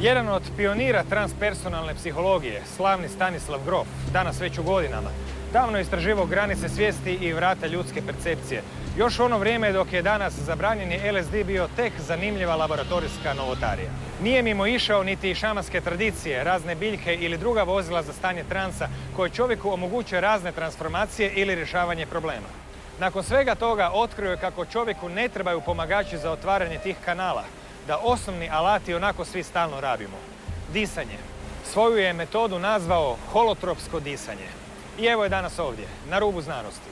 Jedan od pionira transpersonalne psihologije, slavni Stanislav Grof, danas već u godinama, davno je istraživao granice svijesti i vrata ljudske percepcije. Još u ono vrijeme dok je danas zabranjeni LSD bio tek zanimljiva laboratorijska novotarija. Nije mimo išao niti šamanske tradicije, razne biljke ili druga vozila za stanje transa koje čovjeku omogućuje razne transformacije ili rješavanje problema. Nakon svega toga otkrio je kako čovjeku ne trebaju pomagači za otvaranje tih kanala, da osnovni alati onako svi stalno rabimo. Disanje. Svoju je metodu nazvao holotropsko disanje. I evo je danas ovdje, na rubu znanosti.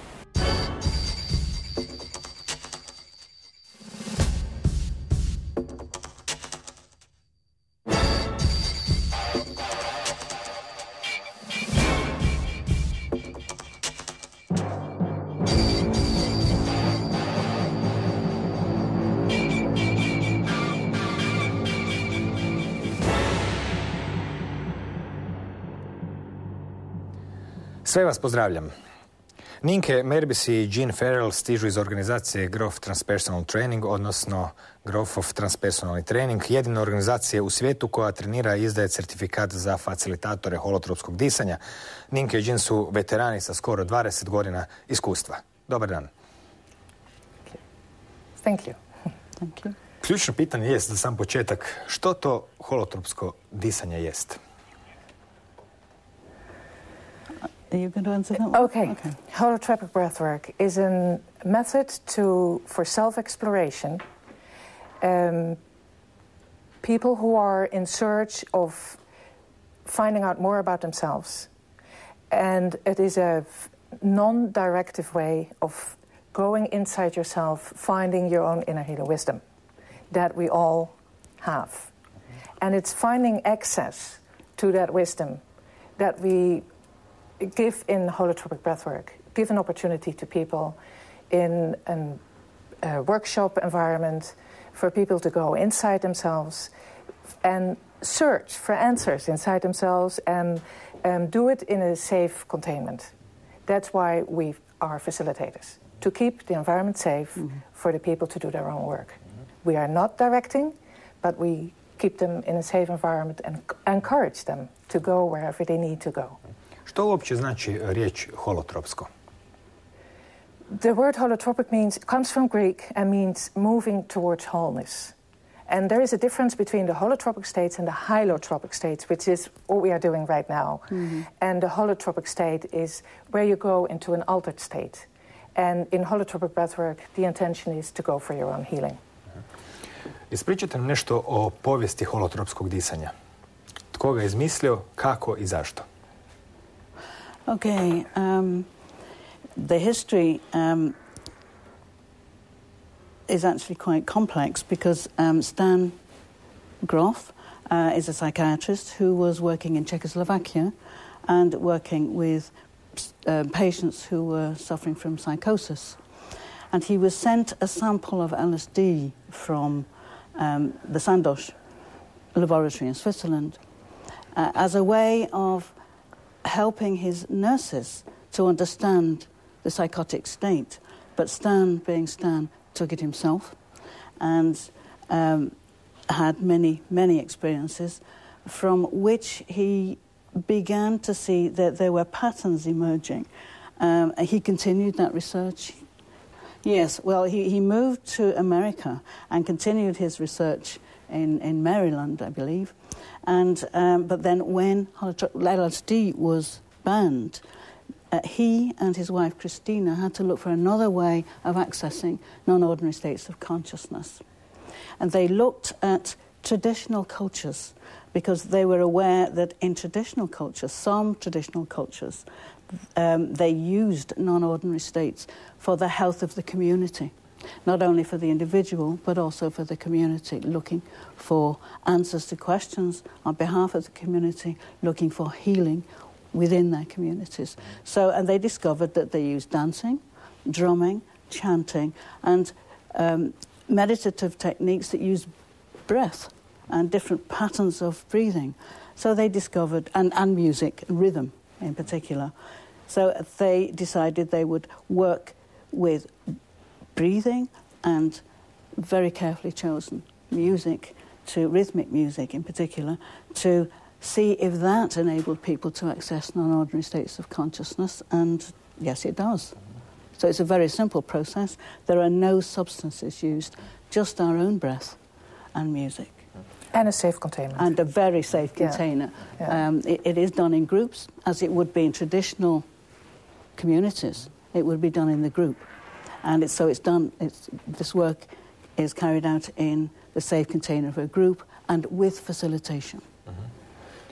Sve vas pozdravljam. Ninke Merbis i Jean Farrell stižu iz organizacije Grof Transpersonal Training, odnosno Grofov Transpersonalni trening, jedina organizacija u svijetu koja trenira i izdaje certifikat za facilitatore holotropskog disanja. Ninke i Jean su veterani sa skoro 20 godina iskustva. Dobar dan. Thank you. Thank you. Ključno pitanje jest za sam početak, što to holotropsko disanje jest? Are you going to answer that one? Okay. Holotropic breathwork is a method for self-exploration. People who are in search of finding out more about themselves. And it is a non-directive way of going inside yourself, finding your own inner healing wisdom that we all have. And it's finding access to that wisdom that we give in holotropic breathwork, give an opportunity to people in a workshop environment for people to go inside themselves and search for answers inside themselves and do it in a safe containment. That's why we are facilitators, to keep the environment safe for the people to do their own work. We are not directing, but we keep them in a safe environment and encourage them to go wherever they need to go. Što uopće znači riječ holotropsko? The word holotropic comes from Greek and means moving towards wholeness. And there is a difference between the holotropic states and the hylotropic states, which is what we are doing right now. And the holotropic state is where you go into an altered state. And in holotropic breathwork, the intention is to go for your own healing. Ispričajte nam nešto o povijesti holotropskog disanja. Tko ga je izmislio, kako i zašto? Okay, the history is actually quite complex because Stan Grof is a psychiatrist who was working in Czechoslovakia and working with patients who were suffering from psychosis. And he was sent a sample of LSD from the Sandoz laboratory in Switzerland as a way of helping his nurses to understand the psychotic state. But Stan, being Stan, took it himself and had many, many experiences from which he began to see that there were patterns emerging. He continued that research. Yes, well, he moved to America and continued his research in Maryland, I believe. And but then when LSD was banned, he and his wife Christina had to look for another way of accessing non-ordinary states of consciousness. And they looked at traditional cultures because they were aware that in traditional cultures, some traditional cultures, they used non-ordinary states for the health of the community. Not only for the individual, but also for the community, looking for answers to questions on behalf of the community, looking for healing within their communities. So, and they discovered that they used dancing, drumming, chanting, and meditative techniques that use breath and different patterns of breathing. So they discovered, and music, rhythm in particular. So they decided they would work with breathing and very carefully chosen music to rhythmic music in particular, to see if that enabled people to access non-ordinary states of consciousness, and yes, it does. So it's a very simple process. There are no substances used, just our own breath and music. And a safe container. And a very safe container. Yeah. It is done in groups, as it would be in traditional communities. It would be done in the group. And this work is carried out in the safe container of a group and with facilitation.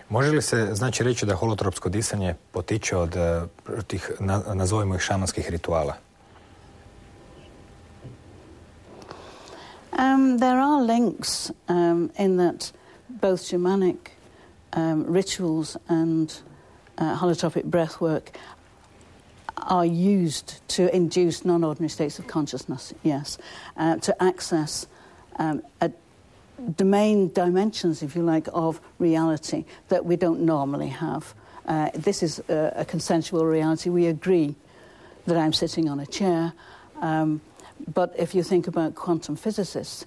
Može li se znači reći da holotropsko disanje potiče od tih, nazovimo ih, šamanskih rituala? There are links in that both shamanic rituals and holotropic breathwork are used to induce non-ordinary states of consciousness, yes, to access the main dimensions, if you like, of reality that we don't normally have. This is a consensual reality. We agree that I'm sitting on a chair, but if you think about quantum physicists,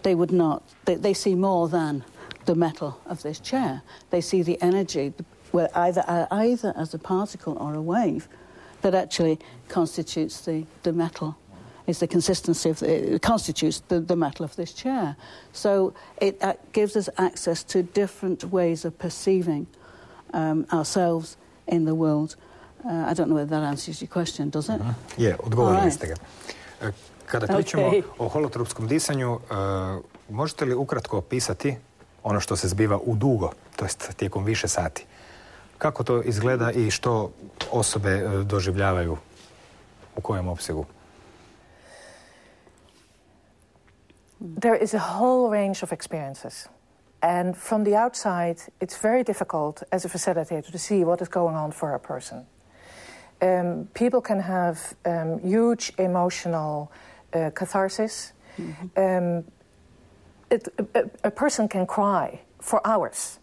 they would not, they see more than the metal of this chair. They see the energy, where either as a particle or a wave, that actually constitutes the metal. Is the consistency of it constitutes the metal of this chair. So it gives us access to different ways of perceiving ourselves in the world. I don't know whether that answers your question, does it? Je, odgovorili ste ga. Kada pričamo o holotropskom disanju, možete li ukratko opisati ono što se zbiva u dugo, to jest tijekom više sati? Kako to izgleda i što osobe doživljavaju, u kojem opsegu? There is a whole range of experiences. And from the outside, it's very difficult as a facilitator to see what is going on for a person. People can have huge emotional catharsis. Mm-hmm. A person can cry for hours.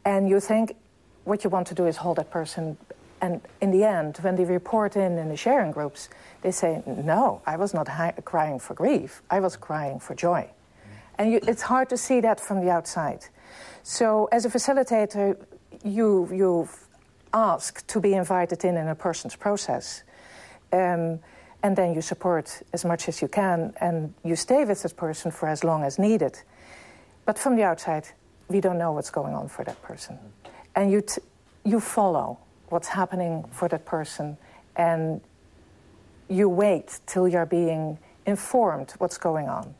And you think what you want to do is hold that person. And in the end, when they report in the sharing groups, they say, no, I was not crying for grief. I was crying for joy. And it's hard to see that from the outside. So as a facilitator, you've asked to be invited in a person's process. And then you support as much as you can, and you stay with this person for as long as needed. But from the outside, we don't know what's going on for that person. And you follow what's happening for that person, and you wait till you're being informed what's going on.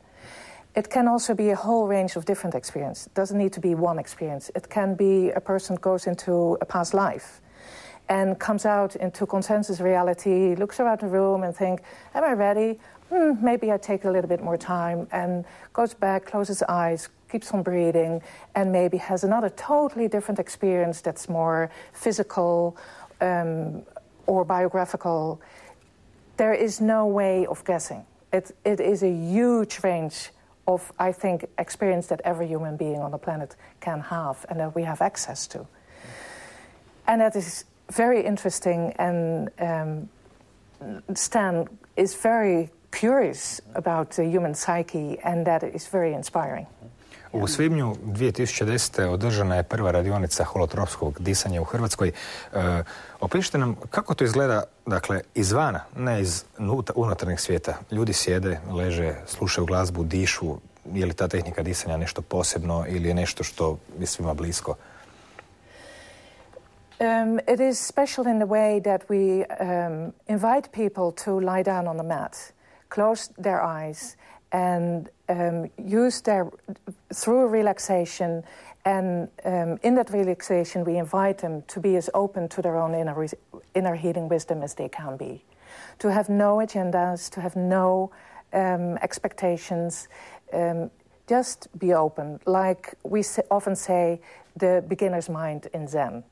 It can also be a whole range of different experiences. It doesn't need to be one experience. It can be a person goes into a past life and comes out into consensus reality, looks around the room and think, am I ready? Maybe I take a little bit more time, and goes back, closes his eyes, keeps on breathing, and maybe has another totally different experience that's more physical or biographical. There is no way of guessing. It is a huge range of, I think, experience that every human being on the planet can have and that we have access to. And that is very interesting, and Stan is very curious about the human psyche, and that is very inspiring. U svibnju 2010. održana je prva radionica holotropskog disanja u Hrvatskoj. Opišite nam kako to izgleda, dakle, izvana, ne iz unutarnjeg svijeta. Ljudi sjede, leže, slušaju glazbu, dišu. Je li ta tehnika disanja nešto posebno ili je nešto što je svima blisko? It is special in the way that we invite people to lie down on the mat, close their eyes, and use through relaxation, and in that relaxation we invite them to be as open to their own inner healing wisdom as they can be, to have no agendas, to have no expectations, just be open, like we often say, the beginner's mind in Zen.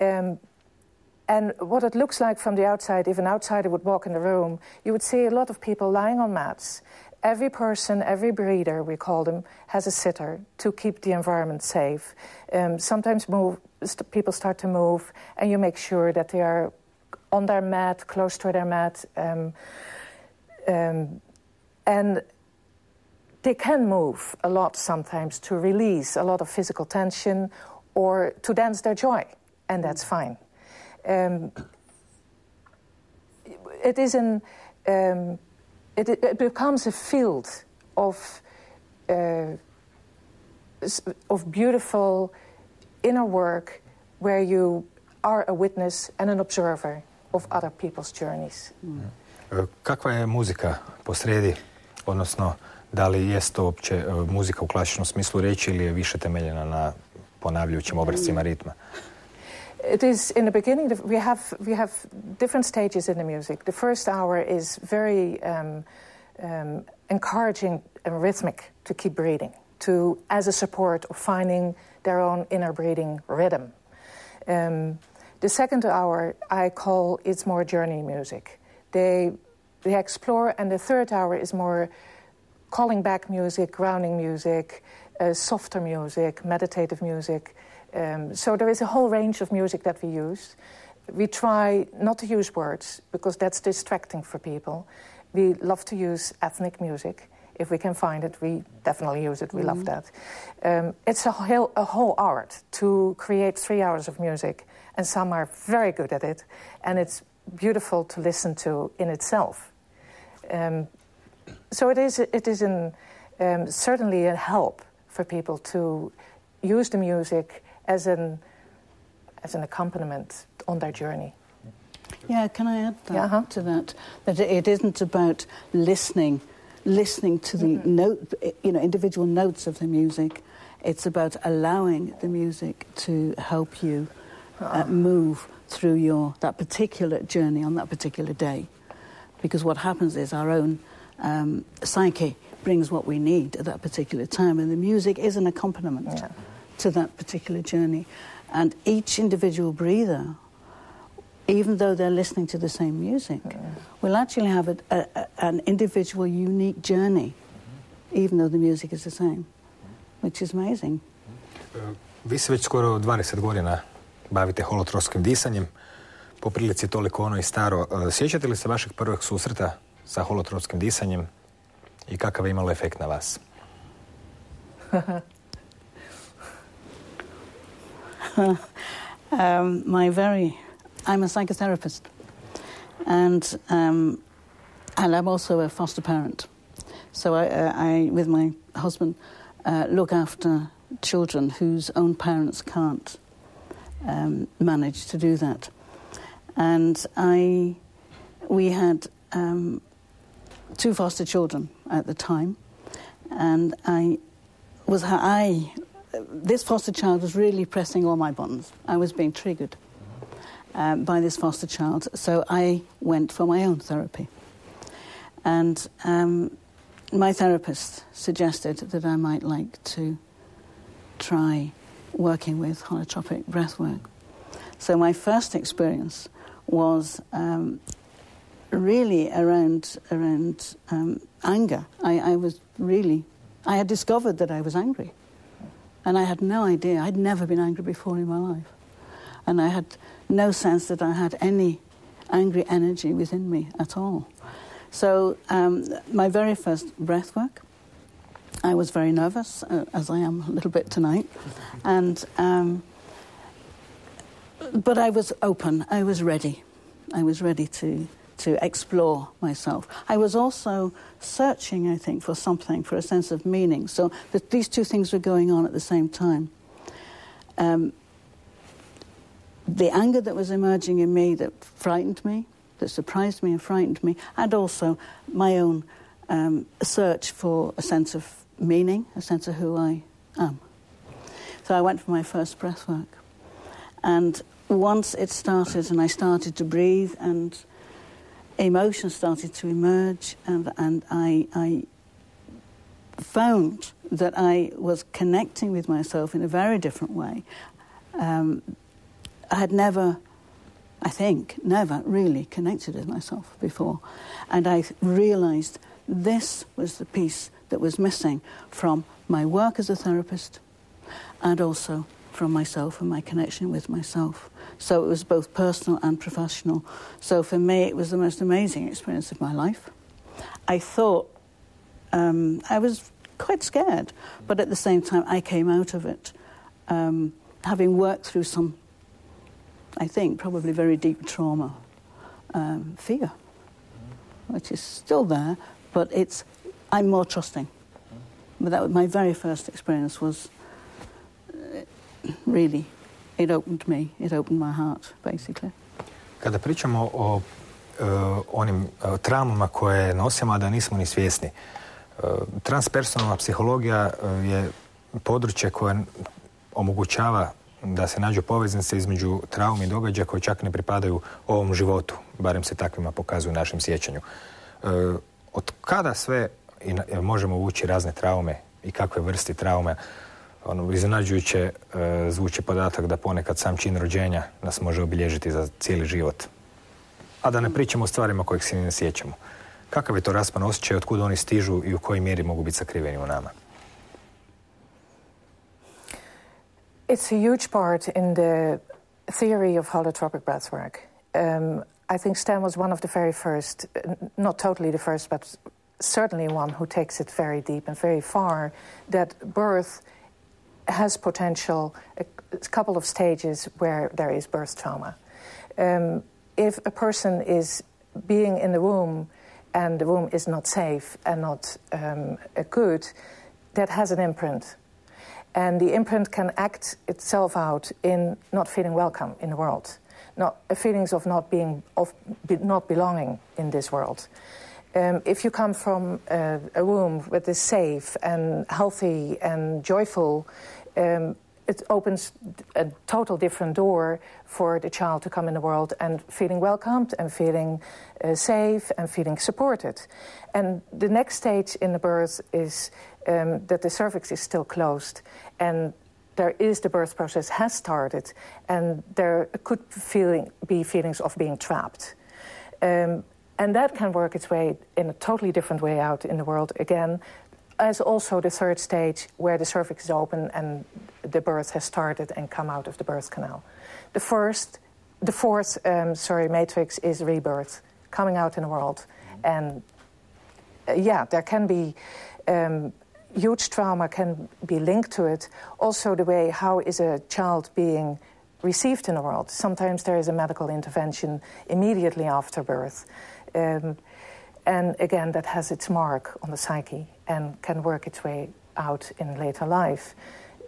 And what it looks like from the outside, if an outsider would walk in the room, you would see a lot of people lying on mats. Every person, every breeder, we call them, has a sitter to keep the environment safe. Sometimes people start to move, and you make sure that they are on their mat, close to their mat. And they can move a lot sometimes to release a lot of physical tension or to dance their joy, and that's fine. It becomes a field of beautiful inner work where you are a witness and an observer of other people's journeys. Kakva je muzika posrijedi, odnosno da li jest to uopće muzika u klasičnom smislu riječi ili je više temeljena na ponavljajućim obrascima ritma? It is, in the beginning, we have different stages in the music. The first hour is very encouraging and rhythmic to keep breathing, as a support of finding their own inner breathing rhythm. The second hour I call it's more journey music. They explore, and the third hour is more calling back music, grounding music, softer music, meditative music. So there is a whole range of music that we use. We try not to use words because that's distracting for people. We love to use ethnic music. If we can find it, we definitely use it. We love that. It's a whole art to create 3 hours of music, and some are very good at it, and it's beautiful to listen to in itself. So it is certainly a help for people to use the music as an accompaniment on their journey. Yeah, can I add that to that? That it isn't about listening to the note, individual notes of the music. It's about allowing the music to help you move through that particular journey on that particular day. Because what happens is our own psyche brings what we need at that particular time, and the music is an accompaniment to that particular journey. And each individual breather, even though they're listening to the same music, will actually have an individual, unique journey, even though the music is the same, which is amazing. Vi se već skoro 20 godina bavite holotropskim disanjem, po prilici toliko ono i staro. Sjećate li se vašeg prvog susreta sa holotropskim disanjem i kakav je imalo efekt na vas? I'm a psychotherapist, and I'm also a foster parent. So I with my husband, look after children whose own parents can't manage to do that. And we had 2 foster children at the time, and this foster child was really pressing all my buttons. I was being triggered by this foster child, so I went for my own therapy. And my therapist suggested that I might like to try working with holotropic breathwork. So my first experience was really around anger. I had discovered that I was angry. And I had no idea. I'd never been angry before in my life. And I had no sense that I had any angry energy within me at all. So my very first breath work, I was very nervous, as I am a little bit tonight. And but I was open. I was ready. I was ready to explore myself. I was also searching, I think, for something, for a sense of meaning. So that these 2 things were going on at the same time. The anger that was emerging in me that frightened me, that surprised me and frightened me, and also my own search for a sense of meaning, a sense of who I am. So I went for my first breath work. And once it started and I started to breathe and emotions started to emerge, and I found that I was connecting with myself in a very different way. I had never really connected with myself before. And I realised this was the piece that was missing from my work as a therapist and also from myself and my connection with myself. So it was both personal and professional. So for me, it was the most amazing experience of my life. I thought I was quite scared. But at the same time, I came out of it having worked through some, I think, probably very deep trauma, fear, which is still there, but I'm more trusting. But that was my very first experience was really, it opened my heart, basically. Kada pričamo o onim traumama koje nosimo, a da nismo ni svjesni, transpersonalna psihologija je područje koje omogućava da se nađu poveznice između traumi i događaja koji čak ne pripadaju ovom životu, barem se takvima pokazuju u našem sjećanju. Od kada sve možemo uvući razne traume i kakve vrste traume? Iznenađujuće zvuči podatak da ponekad sam čin rođenja nas može obilježiti za cijeli život. A da ne pričamo o stvarima kojih se ne sjećamo. Kakav je to raspon osjećaj, od kuda oni stižu i u kojoj mjeri mogu biti sakriveni u nama? It's a huge part in the theory of holotropic breathwork. I think Stan was one of the very first, not totally the first, but certainly one who takes it very deep and very far, that birth has potential, a couple of stages where there is birth trauma. If a person is being in the womb and the womb is not safe and not good, that has an imprint. And the imprint can act itself out in not feeling welcome in the world, feelings of not belonging in this world. If you come from a womb that is safe and healthy and joyful, it opens a total different door for the child to come in the world and feeling welcomed and feeling safe and feeling supported. And the next stage in the birth is that the cervix is still closed and the birth process has started and there could be feelings of being trapped. And that can work its way in a totally different way out in the world again, as also the third stage where the cervix is open and the birth has started and come out of the birth canal. The fourth matrix is rebirth, coming out in the world. And there can be huge trauma can be linked to it. Also the way how is a child being received in the world. Sometimes there is a medical intervention immediately after birth. And again, that has its mark on the psyche and can work its way out in later life.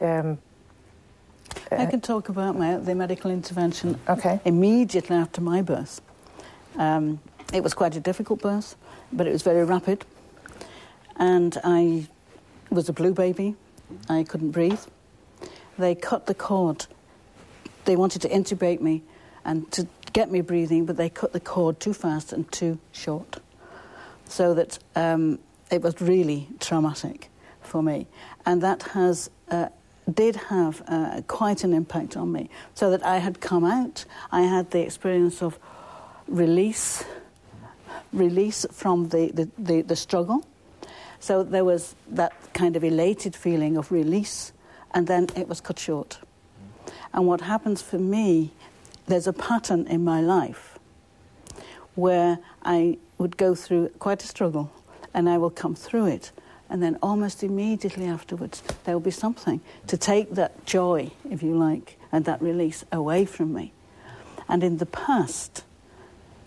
I can talk about the medical intervention okay. Immediately after my birth. It was quite a difficult birth, but it was very rapid. And I was a blue baby. I couldn't breathe. They cut the cord. They wanted to intubate me and to get me breathing, but they cut the cord too fast and too short. So that it was really traumatic for me. And that did have quite an impact on me. So that I had come out, I had the experience of release from the struggle. So there was that kind of elated feeling of release, and then it was cut short. And what happens for me, there's a pattern in my life where I would go through quite a struggle, and I will come through it, and then almost immediately afterwards there will be something to take that joy, if you like, and that release away from me. And in the past,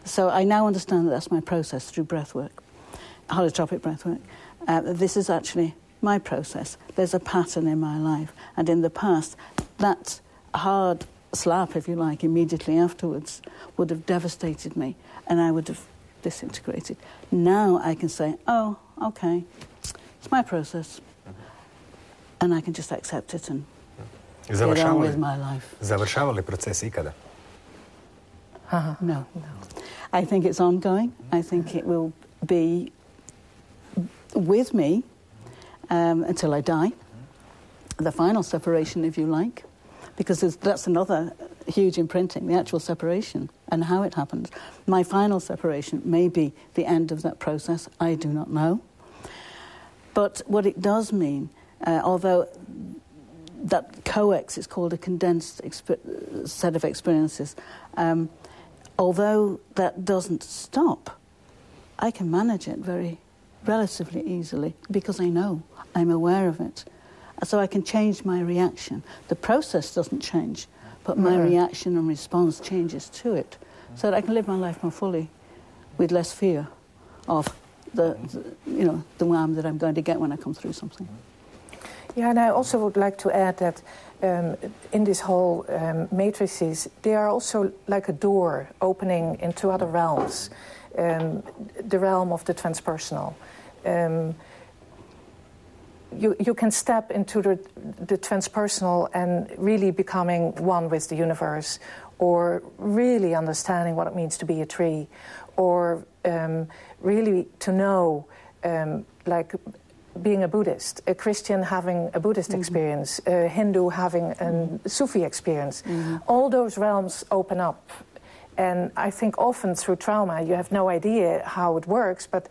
so I now understand that that's my process through breathwork, holotropic breathwork. This is actually my process. There's a pattern in my life, and in the past, that hard slap, if you like, immediately afterwards would have devastated me, and I would have disintegrated. Now I can say, oh, okay, it's my process, and I can just accept it and get on with my life. Završava li proces ikada? No. I think it's ongoing. I think it will be with me until I die. The final separation, if you like, because that's another huge imprinting, the actual separation and how it happens. My final separation may be the end of that process. I do not know. But what it does mean, although that coex is called a condensed set of experiences, although that doesn't stop, I can manage it very relatively easily because I know, I'm aware of it. So I can change my reaction. The process doesn't change, but my reaction and response changes to it, so that I can live my life more fully with less fear of the wham that I'm going to get when I come through something. Yeah, and I also would like to add that in this whole matrices, they are also like a door opening into other realms, the realm of the transpersonal. You can step into the transpersonal and really becoming one with the universe, or really understanding what it means to be a tree, or really to know, like being a Buddhist, a Christian having a Buddhist experience, a Hindu having a Sufi experience. All those realms open up. And I think often through trauma you have no idea how it works, but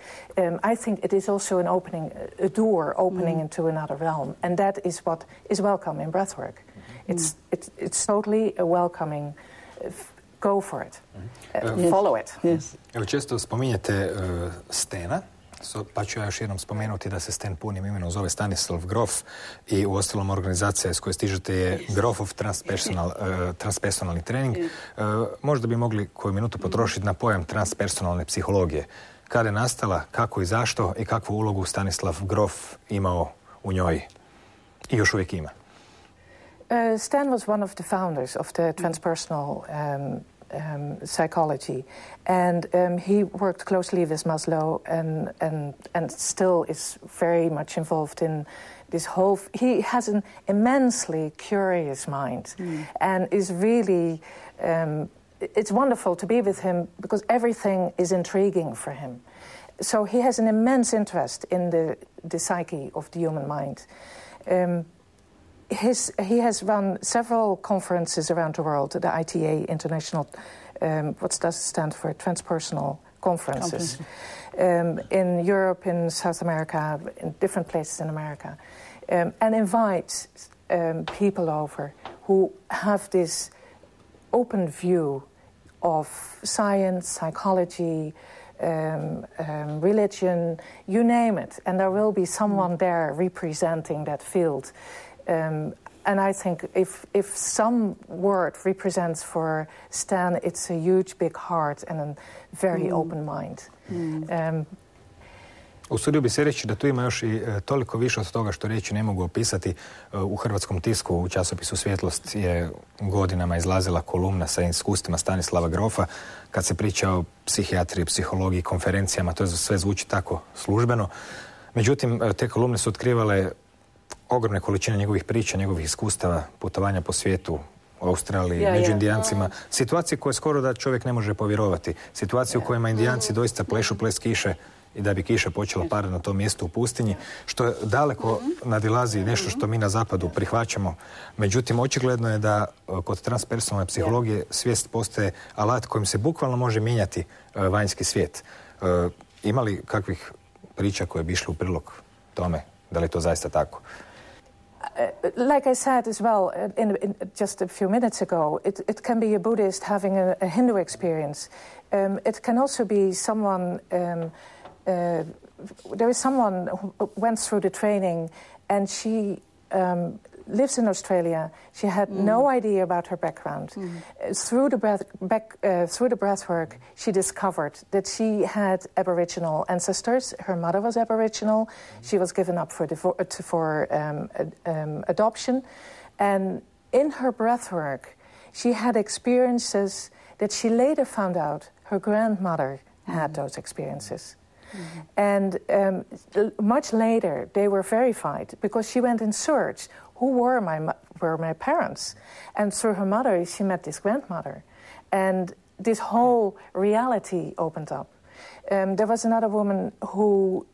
I think it is also an opening, a door opening into another realm. And that is what is welcome in breathwork. It's totally a welcoming, go for it, follow it. Yes. Evo, često spominjete Stena, pa ću ja još jednom spomenuti da se Sten punim imenom zove Stanislav Grof i uostalom organizacija s koje stižete je Grofov transpersonalni trening. Možda bi mogli koju minutu potrošiti na pojam transpersonalne psihologije. Kada je nastala, kako i zašto i kakvu ulogu Stanislav Grof imao u njoj i još uvijek ima? Stan was one of the founders of the transpersonal psychology, and he worked closely with Maslow and still is very much involved in this whole... He has an immensely curious mind and is really... it's wonderful to be with him because everything is intriguing for him. So he has an immense interest in the psyche of the human mind. He has run several conferences around the world, the ITA, International, what does it stand for? Transpersonal conferences. In Europe, in South America, in different places in America. And invites people over who have this open view of science, psychology, religion, you name it. And there will be someone there representing that field. And I think if some word represents for Stan, it's a huge big heart and a very open mind. Usudio bi se reći da tu ima još i toliko više od toga što riječi ne mogu opisati. U hrvatskom tisku, u časopisu Svjetlost je godinama izlazila kolumna sa iskustvima Stanislava Grofa. Kad se priča o psihijatriji, psihologiji, konferencijama, to sve zvuči tako službeno. Međutim, te kolumne su otkrivale ogromne količine njegovih priča, njegovih iskustava, putovanja po svijetu, u Australiji, među Indijancima. Situacije koje skoro da čovjek ne može povjerovati. Situacije u kojima Indijanci doista plešu ples kiše i da bi kiša počela padati na tom mjestu u pustinji, što daleko nadilazi nešto što mi na zapadu prihvaćamo. Međutim, očigledno je da kod transpersonalne psihologije svijest postaje alat kojim se bukvalno može mijenjati vanjski svijet. Ima li kakvih priča koje bi išli u prilog tome? Da li je to zaista tako? Like I said as well just a few minutes ago, it can be a Buddhist having a Hindu experience. It can also be someone... there is someone who went through the training and she lives in Australia. She had no idea about her background. Through the breath work, she discovered that she had Aboriginal ancestors. Her mother was Aboriginal. She was given up for adoption. And in her breath work, she had experiences that she later found out her grandmother had those experiences. And much later, they were verified because she went in search. Who were my parents? And through her mother, she met this grandmother. And this whole reality opened up. There was another woman who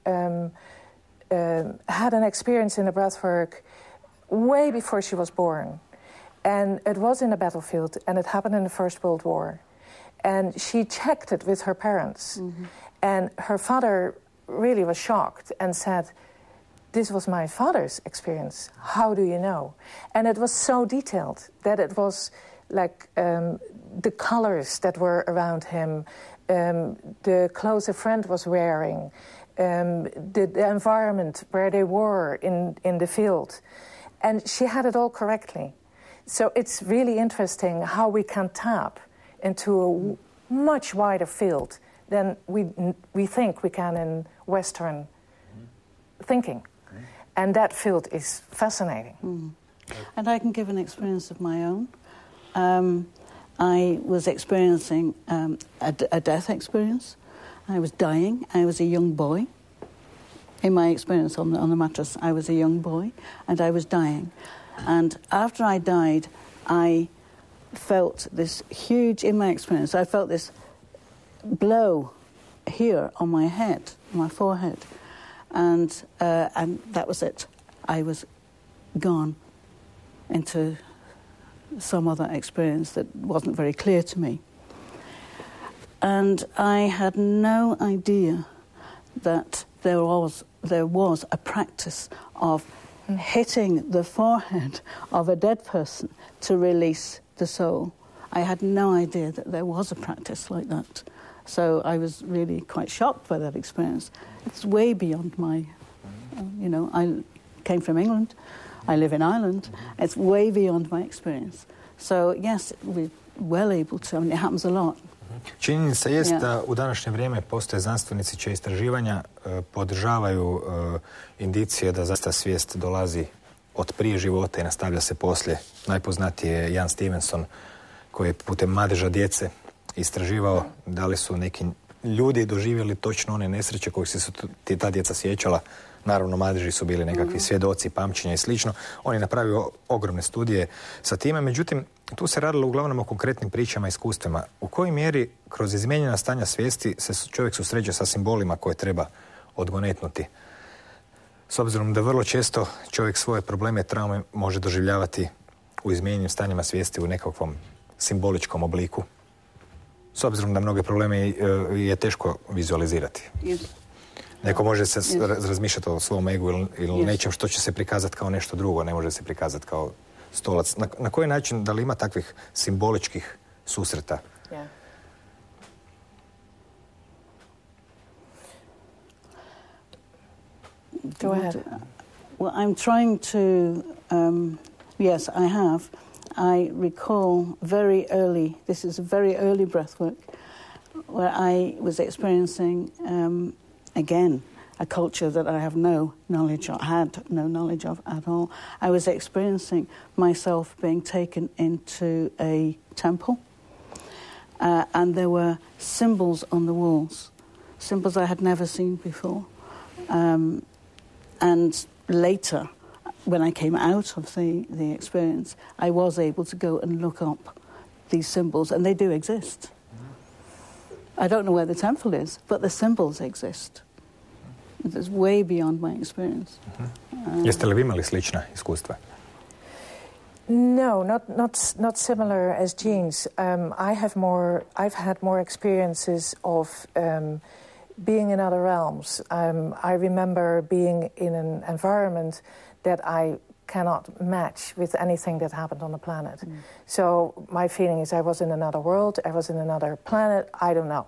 had an experience in the breathwork way before she was born. And it was in a battlefield, and it happened in the First World War. And she checked it with her parents. And her father really was shocked and said, "This was my father's experience. How do you know?" And it was so detailed that it was like the colors that were around him, the clothes a friend was wearing, the environment where they were in the field. And she had it all correctly. So it's really interesting how we can tap into a much wider field than we think we can in Western thinking. And that field is fascinating. And I can give an experience of my own. I was experiencing a death experience. I was dying. I was a young boy. In my experience on the mattress, I was a young boy, and I was dying. And after I died, I felt this huge, in my experience, I felt this blow here on my head, my forehead. And that was it. I was gone into some other experience that wasn't very clear to me. And I had no idea that there was a practice of hitting the forehead of a dead person to release the soul. I had no idea that there was a practice like that. So I was really quite shocked by that experience. It's way beyond my, I came from England, I live in Ireland. It's way beyond my experience. So yes, we're well able to, it happens a lot. Činjenica jest da u današnje vrijeme postoje znanstvenici čije istraživanja podržavaju indicije da zaista svijest dolazi od prije života i nastavlja se poslije. Najpoznatiji je Jan Stevenson koji je putem madeža djece istraživao da li su neki ljudi doživjeli točno one nesreće kojih se su ta djeca sjećala. Naravno, madeži su bili nekakvi svjedoci, pamćenja i slično. On je napravio ogromne studije sa time, međutim, tu se radilo uglavnom o konkretnim pričama i iskustvima. U kojoj mjeri kroz izmijenjena stanja svijesti se čovjek susreće sa simbolima koje treba odgonetnuti? S obzirom da vrlo često čovjek svoje probleme i traume može doživljavati u izmijenjenim stanjima svijesti u nekakvom simboličkom obliku. S obzirom da mnoge probleme je teško vizualizirati. Neko može se razmišljati o svom egu ili nečem što će se prikazati kao nešto drugo, ne može se prikazati kao stolac. Na koji način, da li ima takvih simboličkih susreta? Go ahead. Well, I'm trying to, yes, I have. I recall very early, this is a very early breathwork, where I was experiencing again, a culture that I have no knowledge of, had no knowledge of at all. I was experiencing myself being taken into a temple, and there were symbols on the walls, symbols I had never seen before. And later, when I came out of the experience, I was able to go and look up these symbols, and they do exist. I don't know where the temple is, but the symbols exist. It's way beyond my experience. Jeste li vi imali slična iskustva? No, not similar as Jean's. I've had more experiences of being in other realms. I remember being in an environment that I cannot match with anything that happened on the planet. So my feeling is I was in another world, I was in another planet, I don't know.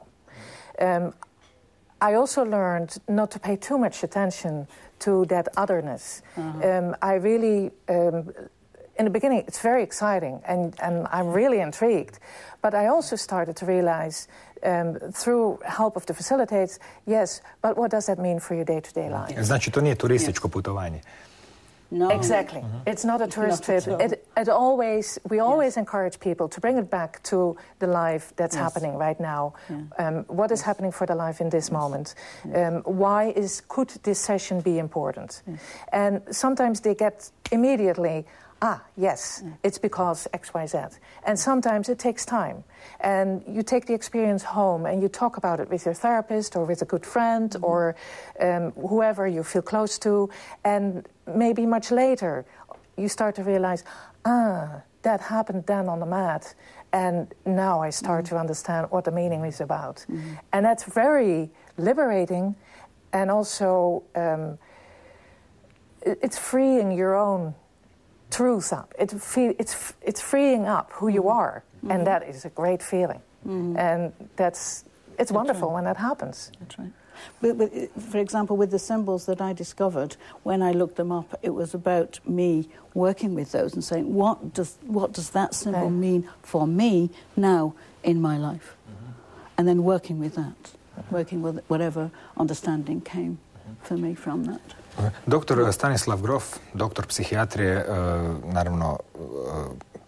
I also learned not to pay too much attention to that otherness. I really, in the beginning, it's very exciting and I'm really intrigued. But I also started to realize through help of the facilitators, yes, but what does that mean for your day-to-day life? Znači, to nije turističko putovanje. No. Exactly. It's not a tourist trip. We always encourage people to bring it back to the life that's happening right now. What is happening for the life in this moment? Could this session be important? And sometimes they get immediately, it's because X, Y, Z. And sometimes it takes time. And you take the experience home and you talk about it with your therapist or with a good friend or whoever you feel close to. And maybe much later you start to realize, that happened then on the mat. And now I start to understand what the meaning is about. And that's very liberating. And also it's freeing your own truth up. It's freeing up who you are, and that is a great feeling. And it's wonderful when that happens. That's right. For example, with the symbols that I discovered, when I looked them up, it was about me working with those and saying, what does that symbol mean for me now in my life? And then working with that, working with whatever understanding came for me from that. Doktor Stanislav Grof, doktor psihijatrije, naravno,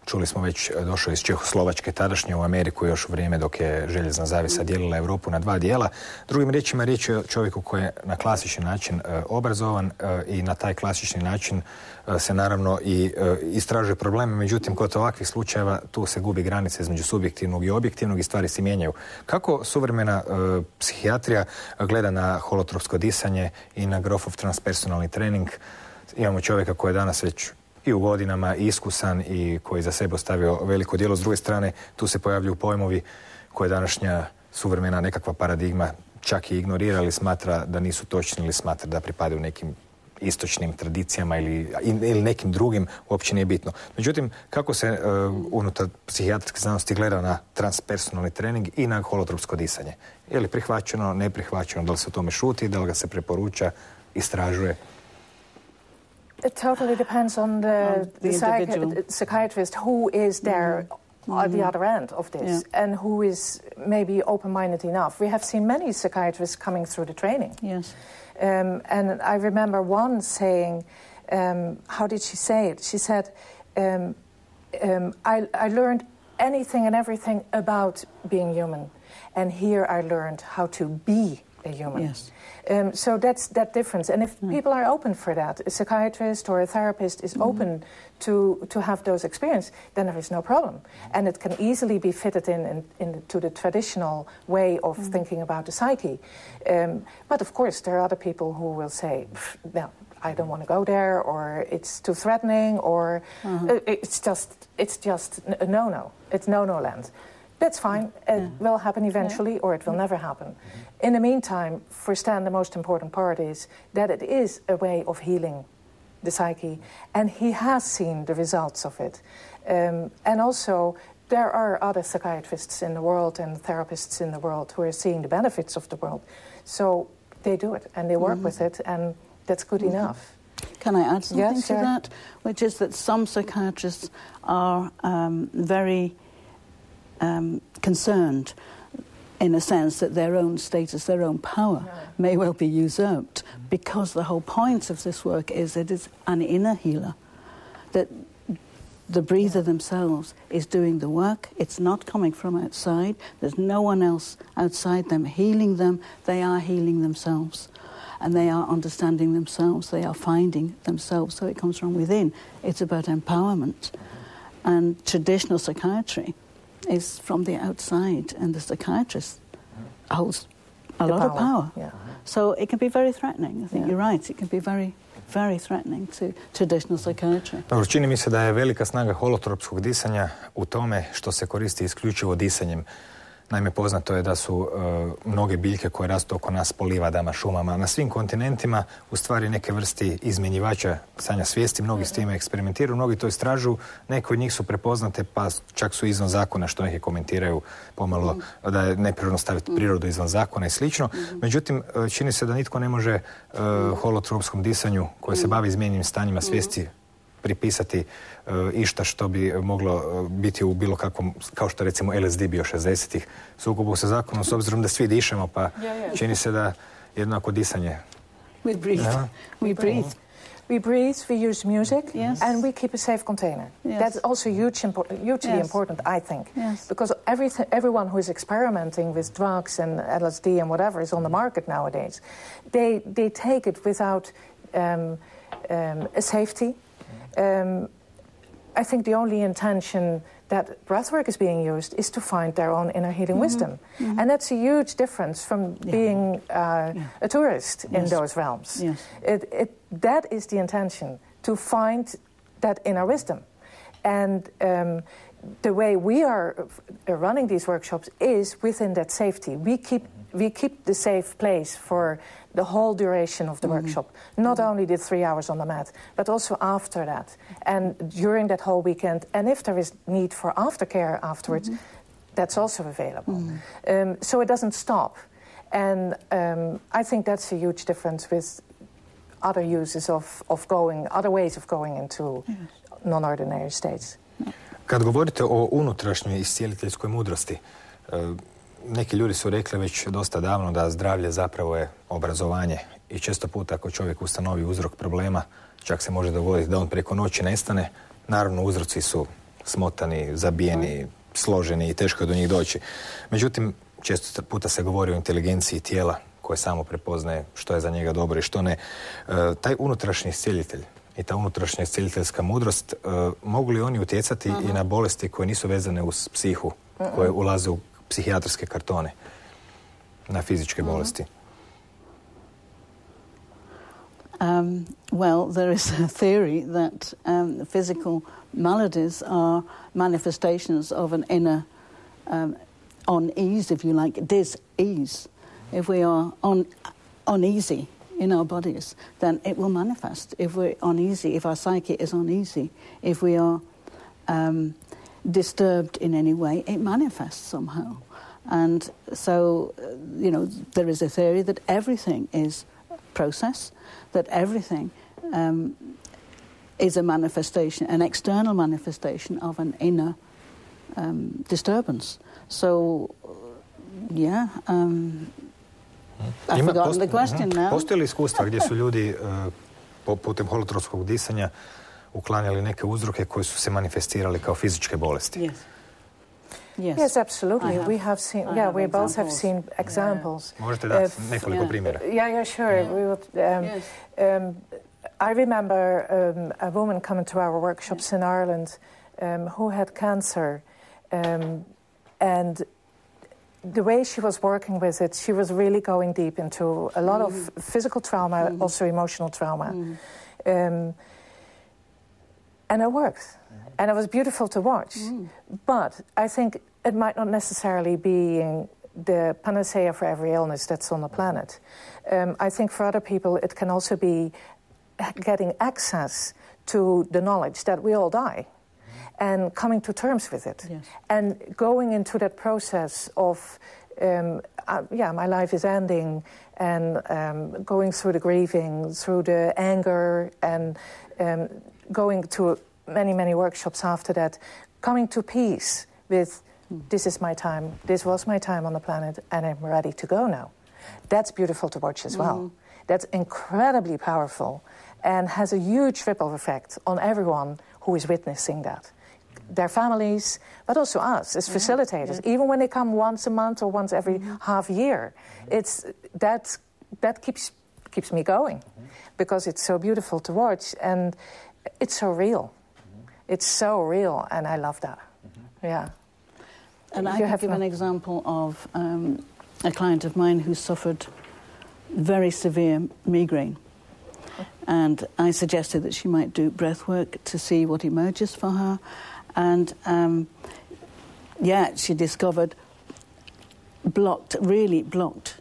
čuli smo već, došao iz Čehoslovačke, tadašnje u Ameriku još u vrijeme dok je željezna zavjesa dijelila Europu na dva dijela. Drugim riječima, riječ je o čovjeku koji je na klasični način obrazovan i na taj klasični način se naravno i istražuje probleme. Međutim, kod ovakvih slučajeva tu se gubi granica između subjektivnog i objektivnog i stvari se mijenjaju. Kako suvremena psihijatrija gleda na holotropsko disanje i na Grofov transpersonalni trening? Imamo čovjeka koji je danas već i u godinama iskusan i koji za sebe ostavio veliko djelo. S druge strane, tu se pojavljuju pojmovi koje današnja suvremena nekakva paradigma čak i ignorira ili smatra da nisu točni ili smatra da pripadaju nekim istočnim tradicijama ili nekim drugim, uopće nije bitno. Međutim, kako se unutar psihijatrijske znanosti gleda na transpersonalni trening i na holotropsko disanje? Je li prihvaćeno, neprihvaćeno, da li se o tome šuti, da li ga se preporuča, istražuje? It totally depends on the psychiatrist who is there at the other end of this and who is maybe open-minded enough. We have seen many psychiatrists coming through the training. Yes. And I remember one saying, how did she say it? She said, I learned anything and everything about being human. And here I learned how to be a human. Yes. So that's that difference. And if people are open for that, a psychiatrist or a therapist is open to have those experiences, then there is no problem. And it can easily be fitted into the traditional way of thinking about the psyche. But of course, there are other people who will say, no, I don't want to go there, or it's too threatening, or it's just a no-no. It's no-no land. That's fine. It will happen eventually, or it will never happen. In the meantime, for Stan, the most important part is that it is a way of healing the psyche, and he has seen the results of it. And also, there are other psychiatrists in the world and therapists in the world who are seeing the benefits of the world. So they do it, and they work with it, and that's good enough. Can I add something to that? Which is that some psychiatrists are very concerned, in a sense, that their own status, their own power may well be usurped, because the whole point of this work is it is an inner healer, that the breather themselves is doing the work. It's not coming from outside. There's no one else outside them healing them. They are healing themselves, and they are understanding themselves. They are finding themselves. So it comes from within. It's about empowerment. And traditional psychiatry is from the outside, and the psychiatrist holds a lot of power. Yeah. So it can be very threatening. I think you're right. It can be very, very threatening to traditional psychiatry. Dobro, čini mi se da je velika snaga holotropskog disanja u tome što se koristi isključivo disanjem. Naime, poznato je da su mnoge biljke koje rastu oko nas po livadama, šumama, na svim kontinentima u stvari neke vrsti izmjenjivača stanja svijesti. Mnogi s time eksperimentiraju, mnogi to istražuju, neke od njih su prepoznate pa čak su izvan zakona, što neki komentiraju pomalo da je neprirodno staviti prirodu izvan zakona i slično. Međutim, čini se da nitko ne može holotropskom disanju koje se bavi izmijenjenim stanjima svijesti pripisati išta što bi moglo biti u bilo kakvom, kao što recimo LSD bio 60-ih, sukobu sa zakonom, s obzirom da svi dišemo, pa čini se da jednako disanje. We breathe. We breathe. We breathe, we use music, and we keep a safe container. Yes. That's also hugely important, I think. Yes. Because everyone who is experimenting with drugs and LSD and whatever is on the market nowadays, they take it without a safety. I think the only intention that breathwork is being used is to find their own inner healing wisdom. And that's a huge difference from being a tourist in those realms. Yes. That is the intention, to find that inner wisdom. And the way we are running these workshops is within that safety. We keep the safe place for the whole duration of the workshop. Not only the 3 hours on the mat, but also after that. And during that whole weekend. And if there is need for aftercare afterwards, that's also available. So it doesn't stop. And I think that's a huge difference with other uses of going, other ways of going into non-ordinary states. Kad govorite o unutrašnjoj iscijeliteljskoj mudrosti, neki ljudi su rekli već dosta davno da zdravlje zapravo je obrazovanje i često puta ako čovjek ustanovi uzrok problema, čak se može dogoditi da on preko noći nestane. Naravno, uzroci su smotani, zabijeni, složeni i teško je do njih doći. Međutim, često puta se govori o inteligenciji tijela koje samo prepoznaje što je za njega dobro i što ne. Taj unutrašnji iscijelitelj i ta unutrašnja iscijeliteljska mudrost, mogu li oni utjecati i na bolesti koje nisu vezane uz psihu, koje ulaze u psihijatrijske kartone, na fizičke bolesti? Well, there is a theory that physical maladies are manifestations of an inner unease, if you like, dis-ease. If we are uneasy in our bodies, then it will manifest. If we're uneasy, if our psyche is uneasy, if we are disturbed in any way, it manifests somehow. And so, there is a theory that everything is process, that everything is a manifestation, an external manifestation of an inner disturbance. So, I've forgotten the question now. Postoje li iskustva gdje su ljudi putem holotropskog disanja uklanjali neke uzroke koji su se manifestirali kao fizičke bolesti? Yes, absolutely. We have seen. We both have seen examples. Možete dati nekoliko primjera? Yeah, sure. We would. I remember a woman coming to our workshops in Ireland who had cancer, and the way she was working with it, she was really going deep into a lot of physical trauma, also emotional trauma, and it worked. And it was beautiful to watch. But I think it might not necessarily be the panacea for every illness that's on the planet. I think for other people it can also be getting access to the knowledge that we all die and coming to terms with it. Yes. And going into that process of, my life is ending, and going through the grieving, through the anger, and going to many, many workshops after that, coming to peace with this is my time, this was my time on the planet, and I'm ready to go now. That's beautiful to watch as well. That's incredibly powerful and has a huge ripple effect on everyone who is witnessing that. Their families, but also us as facilitators. Even when they come once a month or once every half year, it's that keeps me going because it's so beautiful to watch and it's so real. It's so real, and I love that. Yeah. And I can give an example of a client of mine who suffered very severe migraine. And I suggested that she might do breath work to see what emerges for her. And, she discovered really blocked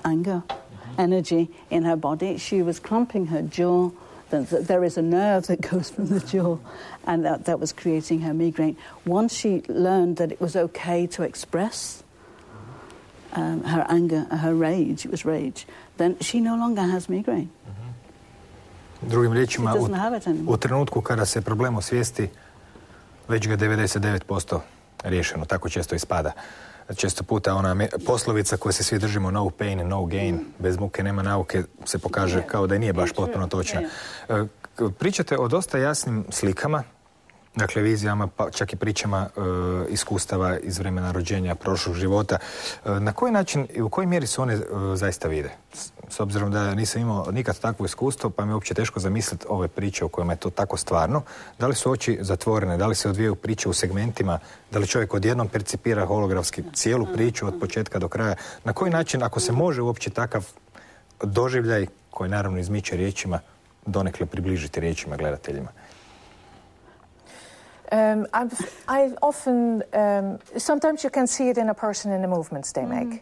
anger, energy in her body. She was clumping her jaw. There is a nerve that goes from the jaw, and that was creating her migraine. Once she learned that it was okay to express her anger, her rage, it was rage, then she no longer has migraine. Drugim riječima, u trenutku kada se problem osvijesti, već ga 99% riješeno, tako često ispada. Često puta ona poslovica koju se svi držimo, no pain, no gain, bez muke nema nauke, se pokaže kao da nije baš potpuno točna. Pričate o dosta jasnim slikama, dakle vizijama, pa čak i pričama iskustava iz vremena rođenja, prošlog života. Na koji način i u kojoj mjeri se one zaista vide? S obzirom da nisam imao nikad takvo iskustvo, pa mi je uopće teško zamisliti ove priče u kojima je to tako stvarno. Da li su oči zatvorene, da li se odvijaju priče u segmentima, da li čovjek odjednom percipira holografski cijelu priču od početka do kraja? Na koji način, ako se može uopće takav doživljaj, koji naravno izmiče riječima, donekle približiti riječima gledateljima? I often, sometimes you can see it in a person in the movements they make.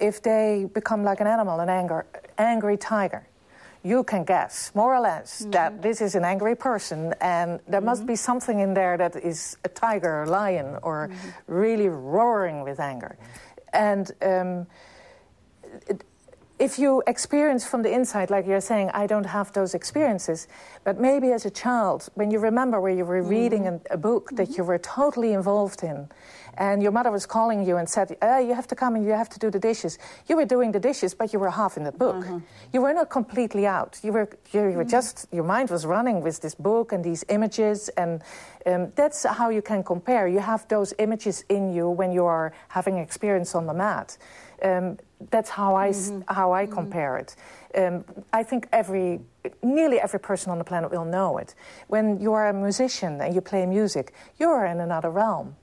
If they become like an animal, an angry tiger, you can guess, more or less, that this is an angry person and there must be something in there that is a tiger or lion or really roaring with anger. And if you experience from the inside, like you're saying, I don't have those experiences, but maybe as a child, when you remember where you were reading a book that you were totally involved in, and your mother was calling you and said, you have to come and you have to do the dishes. You were doing the dishes, but you were half in the book. You were not completely out. You were just, your mind was running with this book and these images, and that's how you can compare. You have those images in you when you are having experience on the mat. That's how I compare it. I think nearly every person on the planet will know it. When you are a musician and you play music, you are in another realm.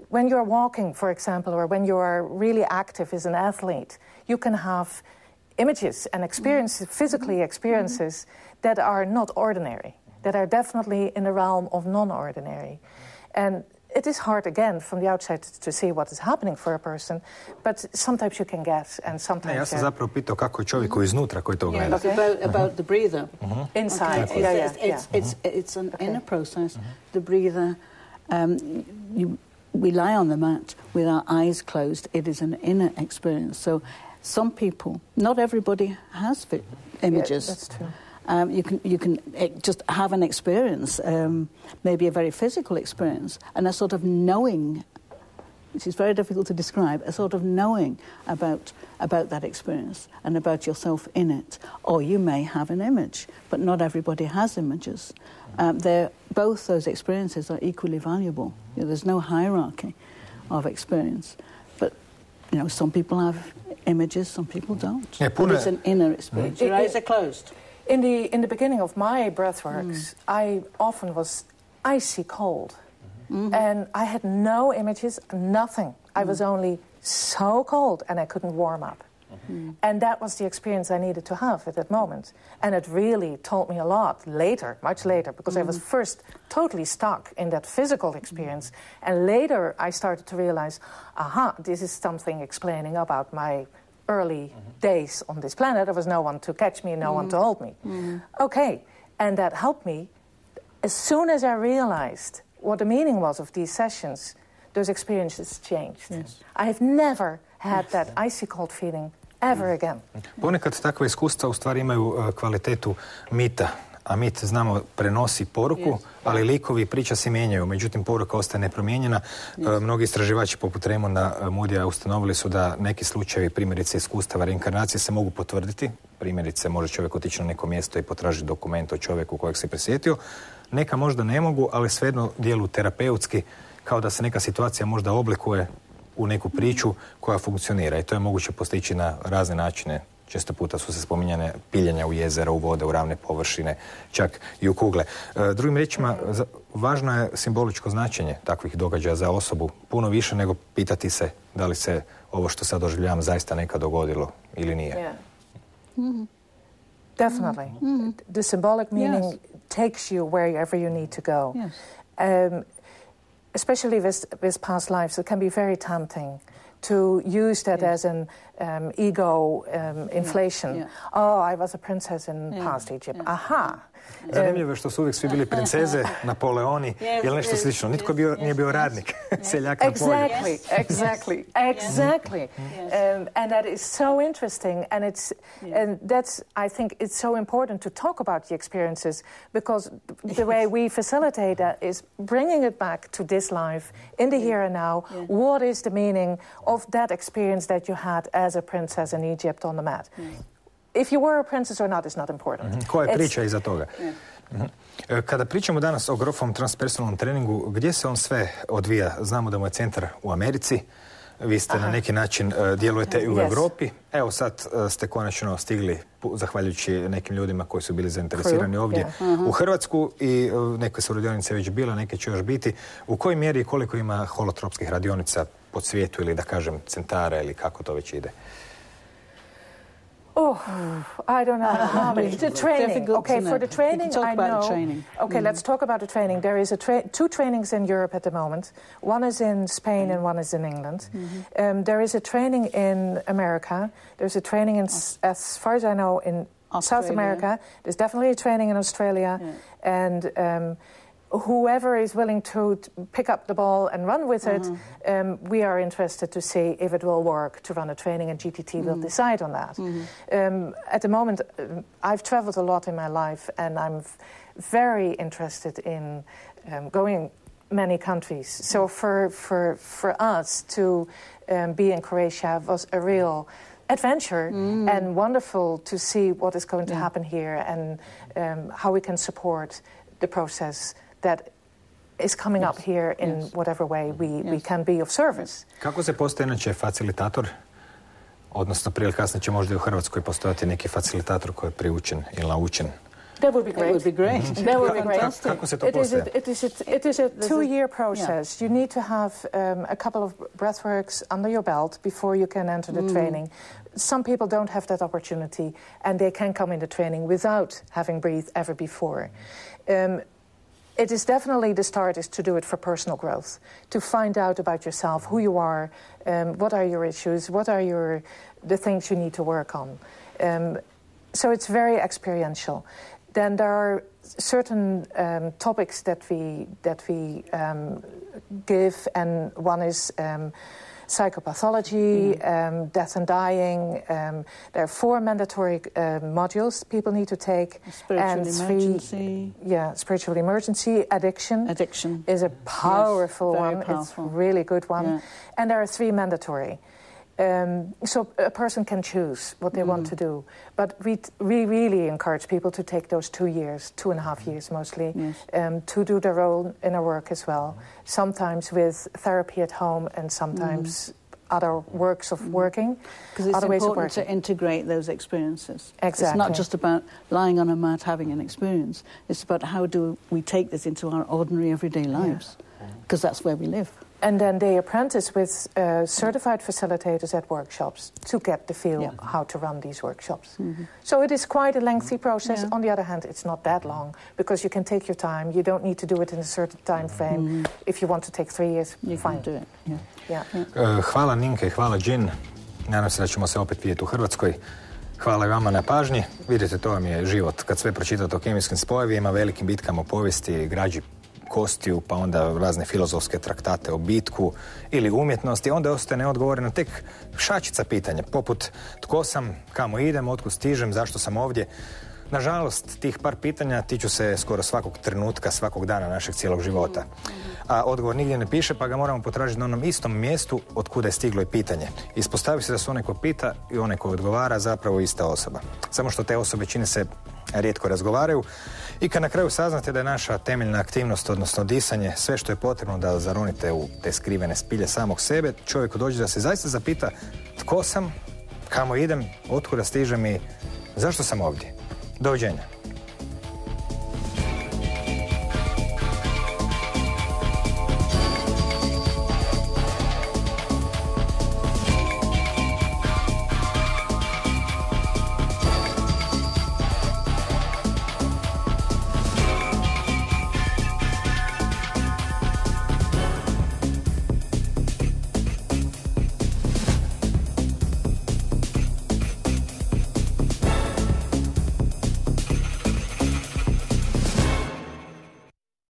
When you're walking, for example, or when you are really active as an athlete, you can have images and experiences, physically experiences that are not ordinary, that are definitely in the realm of non-ordinary. And it is hard, again, from the outside to see what is happening for a person, but sometimes you can guess, and sometimes... Ja sam zapravo pitao kako je čovjek iznutra koji to gleda. About the breather. Inside, okay. It's an inner process. The breather, we lie on the mat with our eyes closed. It is an inner experience. So some people, not everybody has images. Yeah, that's true. You can just have an experience, maybe a very physical experience, and a sort of knowing, which is very difficult to describe, a sort of knowing about that experience and about yourself in it. Or you may have an image, but not everybody has images. Both those experiences are equally valuable. There's no hierarchy of experience. But, some people have images, some people don't. But it's an inner experience. Your eyes are closed. In the beginning of my breathworks, I often was icy cold. And I had no images, nothing. I was only so cold and I couldn't warm up. And that was the experience I needed to have at that moment. And it really told me a lot later, much later, because I was first totally stuck in that physical experience. And later I started to realize, this is something explaining about my early days on this planet. There was no one to catch me, no one to hold me. Okay, and that helped me. As soon as I realized what the meaning was of these sessions, those experiences changed. Yes. I have never had that icy cold feeling ever again. Ponekad takve iskustva u stvari imaju kvalitetu mita, a mit, znamo, prenosi poruku, ali likovi i priča se mijenjaju, međutim poruka ostaje nepromijenjena. Mnogi istraživači poput Raymonda Moodyja ustanovili su da neki slučajevi, primjerice iskustava reinkarnacije, se mogu potvrditi. Primjerice, može čovjek otići na neko mjesto i potražiti dokument o čovjeku kojeg se presjetio. Neka možda ne mogu, ali svejedno djeluju terapeutski, kao da se neka situacija možda oblikuje u neku priču koja funkcionira. I to je moguće postići na razne načine. Često puta su se spominjane piljenja u jezera, u vode, u ravne površine, čak i u kugle. Drugim riječima, važno je simboličko značenje takvih događaja za osobu, puno više nego pitati se da li se ovo što sad doživljavam zaista nekad dogodilo ili nije. Yeah. Definitely. The symbolic meaning takes you wherever you need to go. Yes. Especially with past lives, it can be very tempting to use that as an ego inflation. Yeah. Oh, I was a princess in past Egypt. Yeah. Aha! Zanimljivo je što su uvijek svi bili princeze, Napoleoni ili nešto slično. Nitko nije bio radnik, seljak na polju. Exactly. And that is so interesting, and that's, I think, it's so important to talk about the experiences, because the way we facilitate that is bringing it back to this life, in the here and now. What is the meaning of that experience that you had as a princess in Egypt on the mat? If you were a princess or not is not important. Koja je priča iza toga? Kada pričamo danas o Groffovom transpersonalnom treningu, gdje se on sve odvija? Znamo da mu je centar u Americi. Vi ste na neki način djelujete i u Europi. Evo sad ste konačno stigli, zahvaljujući nekim ljudima koji su bili zainteresirani ovdje, u Hrvatsku, i neke su radionice već bile, neke će još biti. U kojoj mjeri i koliko ima holotropskih radionica po svijetu, ili da kažem centara, ili kako to već ide? Oh, I don't know how many. The training. Okay, for the training, I know. Training. Okay, let's talk about the training. There is two trainings in Europe at the moment. One is in Spain and one is in England. There is a training in America. There's a training in, as far as I know, in Australia. South America. There's definitely a training in Australia. And whoever is willing to pick up the ball and run with it, we are interested to see if it will work to run a training, and GTT will decide on that. At the moment, I've traveled a lot in my life, and I'm very interested in going many countries. So for us to be in Croatia was a real adventure and wonderful to see what is going to happen here and how we can support the process that is coming up here in whatever way we can be of service. Kako se postaje inače facilitator? Odnosno, prije ili kasnije će možda i u Hrvatskoj postojati neki facilitator koji je priučen ili naučen. That would be great. That would be great. That would be great. Kako se to postaje? It is a 2-year process. You need to have a couple of breathworks under your belt before you can enter the training. Some people don't have that opportunity, and they can come into training without having breathed ever before. It is definitely the start is to do it for personal growth, to find out about yourself, who you are, what are your issues, what are the things you need to work on. So it's very experiential. Then there are certain topics that we give, and one is psychopathology, death and dying. There are 4 mandatory modules people need to take. Spiritual emergency. Spiritual emergency. Addiction. Addiction is a powerful one. Powerful. It's a really good one. Yeah. And there are 3 mandatory. So a person can choose what they want to do. But we really encourage people to take those 2 years, 2.5 years mostly, to do their own inner work as well. Sometimes with therapy at home and sometimes other works of working. Because it's important to integrate those experiences. Exactly. It's not just about lying on a mat having an experience. It's about how do we take this into our ordinary everyday lives. Because that's where we live. And then they apprentice with certified facilitators at workshops to get the feel how to run these workshops. So it is quite a lengthy process. On the other hand, it's not that long because you can take your time. You don't need to do it in a certain time frame. If you want to take 3 years, you fine. can do it. Hvala Ninke, hvala Džin. Nadam se da ćemo se opet vidjeti u Hrvatskoj. Hvala i vama na pažnji. Vidite, to vam je život. Kad sve pročitate o kemijskim spojevima, velikim bitkama o povijesti, građi kostiju, pa onda razne filozofske traktate o bitku ili umjetnosti, onda ostaje neodgovoreno tek šačica pitanja, poput tko sam, kamo idem, otkud stižem, zašto sam ovdje. Nažalost, tih par pitanja tiču se skoro svakog trenutka, svakog dana našeg cijelog života. A odgovor nigdje ne piše, pa ga moramo potražiti na onom istom mjestu od kuda je stiglo i pitanje. Ispostavi se da su onaj ko pita i onaj ko odgovara zapravo ista osoba. Samo što te osobe čini se rijetko razgovaraju i kad na kraju saznate da je naša temeljna aktivnost, odnosno disanje, sve što je potrebno da zaronite u te skrivene spilje samog sebe, čovjeku dođe da se zaista zapita tko sam, kamo idem, otkuda stižem i zašto sam ovdje. Doviđenja.